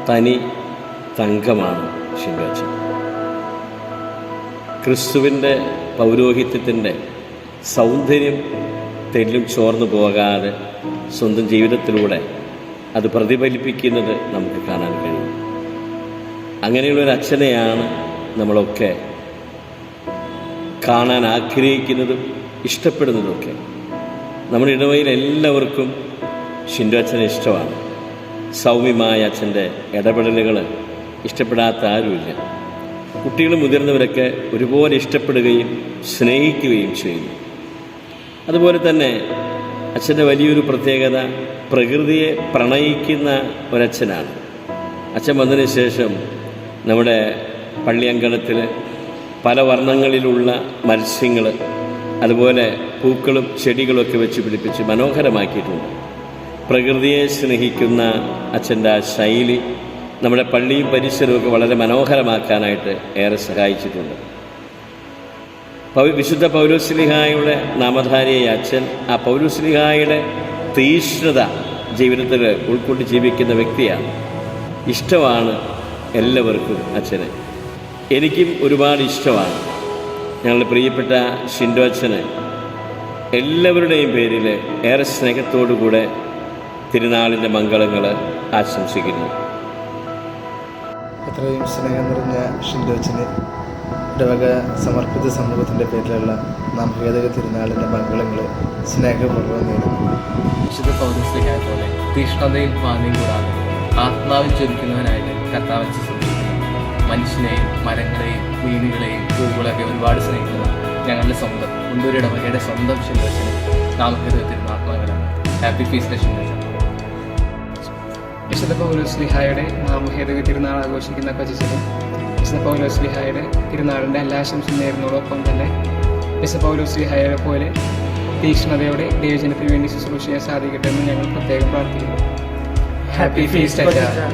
തനി തങ്കമാണ് ഷിൻഡോച്ചൻ. ക്രിസ്തുവിൻ്റെ പൗരോഹിത്യത്തിൻ്റെ സൗന്ദര്യം തെല്ലും ചോർന്നു പോകാതെ സ്വന്തം ജീവിതത്തിലൂടെ അത് പ്രതിഫലിപ്പിക്കുന്നത് നമുക്ക് കാണാൻ കഴിയും. അങ്ങനെയുള്ളൊരച്ഛനെയാണ് നമ്മളൊക്കെ കാണാൻ ആഗ്രഹിക്കുന്നതും ഇഷ്ടപ്പെടുന്നതൊക്കെ. നമ്മുടെ ഇടവയിൽ എല്ലാവർക്കും ഷിൻഡോ അച്ഛനെ ഇഷ്ടമാണ്. സൗമ്യമായ അച്ഛൻ്റെ ഇടപെടലുകൾ ഇഷ്ടപ്പെടാത്ത ആരുമില്ല. കുട്ടികൾ മുതിർന്നവരൊക്കെ ഒരുപോലെ ഇഷ്ടപ്പെടുകയും സ്നേഹിക്കുകയും ചെയ്യുന്നു. അതുപോലെ തന്നെ അച്ഛൻ്റെ വലിയൊരു പ്രത്യേകത പ്രകൃതിയെ പ്രണയിക്കുന്ന ഒരച്ഛനാണ്. അച്ഛൻ വന്നതിന് ശേഷം നമ്മുടെ പള്ളിയങ്കണത്തിൽ പല വർണ്ണങ്ങളിലുള്ള മത്സ്യങ്ങൾ, അതുപോലെ പൂക്കളും ചെടികളൊക്കെ വെച്ച് പിടിപ്പിച്ച് മനോഹരമാക്കിയിട്ടുണ്ട്. പ്രകൃതിയെ സ്നേഹിക്കുന്ന അച്ഛൻ്റെ ആ ശൈലി നമ്മുടെ പള്ളിയും പരിസരമൊക്കെ വളരെ മനോഹരമാക്കാനായിട്ട് ഏറെ സഹായിച്ചിട്ടുണ്ട്. വിശുദ്ധ പൗലോസ്ലീഹായുടെ നാമധാരിയായ അച്ഛൻ ആ പൗലോസ്ലീഹായുടെ തീഷ്ണത ജീവിതത്തിൽ ഉൾക്കൊണ്ട് ജീവിക്കുന്ന വ്യക്തിയാണ്. ഇഷ്ടമാണ് എല്ലാവർക്കും അച്ഛനെ. എനിക്കും ഒരുപാട് ഇഷ്ടമാണ്. ഞങ്ങളുടെ പ്രിയപ്പെട്ട ഷിൻഡോ അച്ഛന് എല്ലാവരുടെയും പേരിൽ ഏറെ സ്നേഹത്തോടുകൂടെ തിരുനാളിൻ്റെ മംഗളങ്ങൾ ആശംസിക്കുന്നു. അത്രയും സ്നേഹം നിറഞ്ഞ ഷിൻഡോ അച്ഛന് ഇടവക സമർപ്പിത സമൂഹത്തിൻ്റെ പേരിലുള്ള നാം ഭേദക തിരുനാളിൻ്റെ മംഗളങ്ങൾ സ്നേഹപൂർവ്വം നേടുന്നു. വിശുദ്ധ പൗലോസ്ലീഹായെ പോലെ തീഷ്ണതയിൽ മാന്യം കൂടാതെ ആത്മാവിൽ ജ്വലിക്കുന്നവനായിട്ട് കർത്താവിനെ ശ്രദ്ധിക്കുന്നു. മനുഷ്യനെയും മരങ്ങളെയും മീനുകളെയും പൂവുകളൊക്കെ ഒരുപാട് സ്നേഹിക്കുന്ന ഞങ്ങളുടെ സ്വന്തം മുണ്ടൂർ ഇടവകയുടെ സ്വന്തം ഷിൻഡോ അച്ഛനെ നാമഭേദക തിരുനാൾ മംഗളം. ഹാപ്പി ഫീസ്റ്റ് ഷിൻഡോ അച്ഛൻ. വിശുദ്ധ പൗലോസ്ലീഹായുടെ നാമഭേദക തിരുനാൾ ആഘോഷിക്കുന്ന കൊച്ചനും വിശുദ്ധ പൗലോസ്ലീഹായുടെ തിരുനാളിൻ്റെ എല്ലാ ആശംസയും നേരുന്നതോടൊപ്പം തന്നെ വിശുദ്ധ പൗലോസ്ലീഹായെ പോലെ തീക്ഷ്ണതയോടെ ദൈവജനത്തിന് വേണ്ടി ശുശ്രൂഷ ചെയ്യാൻ സാധിക്കട്ടെ എന്ന് ഞങ്ങൾ പ്രത്യേകം പ്രാർത്ഥിക്കുന്നു. ഹാപ്പി ഫീസ്റ്റ് അച്ഛാ.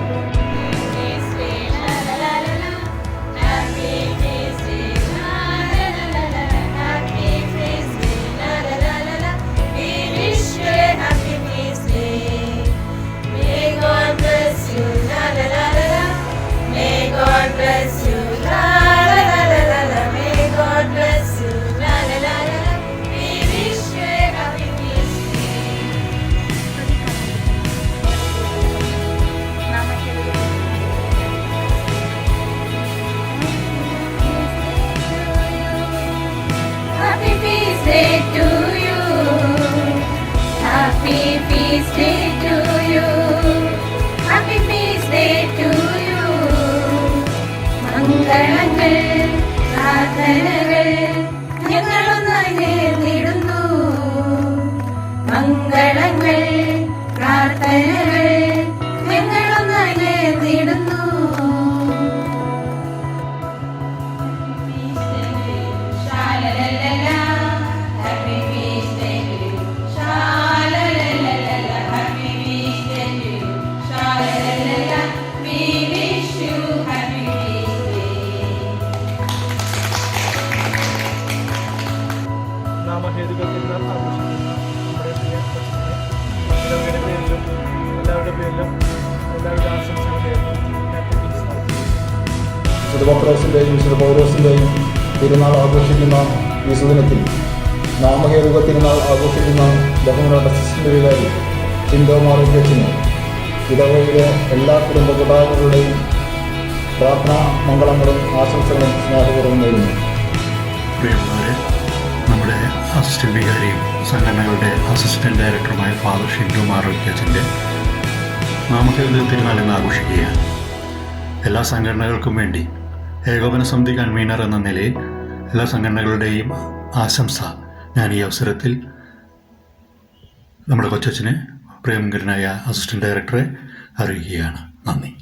മംഗളങ്ങൾ പ്രാർത്ഥനകൾ ഞങ്ങളൊന്നായി നേർന്നിടുന്നു. മംഗളങ്ങൾ പ്രാർത്ഥനകൾ ഞങ്ങളൊന്നായി നേർന്നിടുന്നു. നാമഹേതുകത്തിരുന്നാൾ ആഘോഷിക്കുന്ന നമ്മുടെ പ്രിയ കൊച്ചിനെ എല്ലാവരുടെ പേരിലും എല്ലാവരുടെ ആശംസകൾ നേരുന്നു. വിശുദ്ധ പത്രോസിൻ്റെയും വിശുദ്ധ പൗലോസിൻ്റെയും തിരുനാൾ ആഘോഷിക്കുന്ന ഈ സുദിനത്തിൽ നാമഹേതുക തിരുനാൾ ആഘോഷിക്കുന്ന ബഹുമാനപ്പെട്ട അസിസ്റ്റന്റ് വികാരി ഷിൻഡോ മാറുകച്ചിന് ഇടവയിലെ എല്ലാ കുടുംബ കൂട്ടായ്മകളുടെയും പ്രാർത്ഥനാ മംഗളങ്ങളും ആശംസകളും സ്നേഹപൂർവ്വം നേരുന്നു. പ്രിയമുള്ളവരെ, നമ്മുടെ അസിസ്റ്റന്റ് വികാരിയും സംഘടനകളുടെ അസിസ്റ്റന്റ് ഡയറക്ടറുമായ ഫാദർ ഷിൻഡോ മാറുകച്ചിൻ്റെ നാമഹേതുക തിരുനാൾ ഇന്ന് ആഘോഷിക്കുകയാണ്. എല്ലാ സംഘടനകൾക്കും വേണ്ടി ഏകോപന സമിതി കൺവീനർ എന്ന നിലയിൽ എല്ലാ സംഘടനകളുടെയും ആശംസ ഞാൻ ഈ അവസരത്തിൽ നമ്മുടെ കൊച്ചച്ഛന് പ്രിയങ്കരനായ അസിസ്റ്റന്റ് ഡയറക്ടറെ അറിയിക്കുകയാണ്. നന്ദി.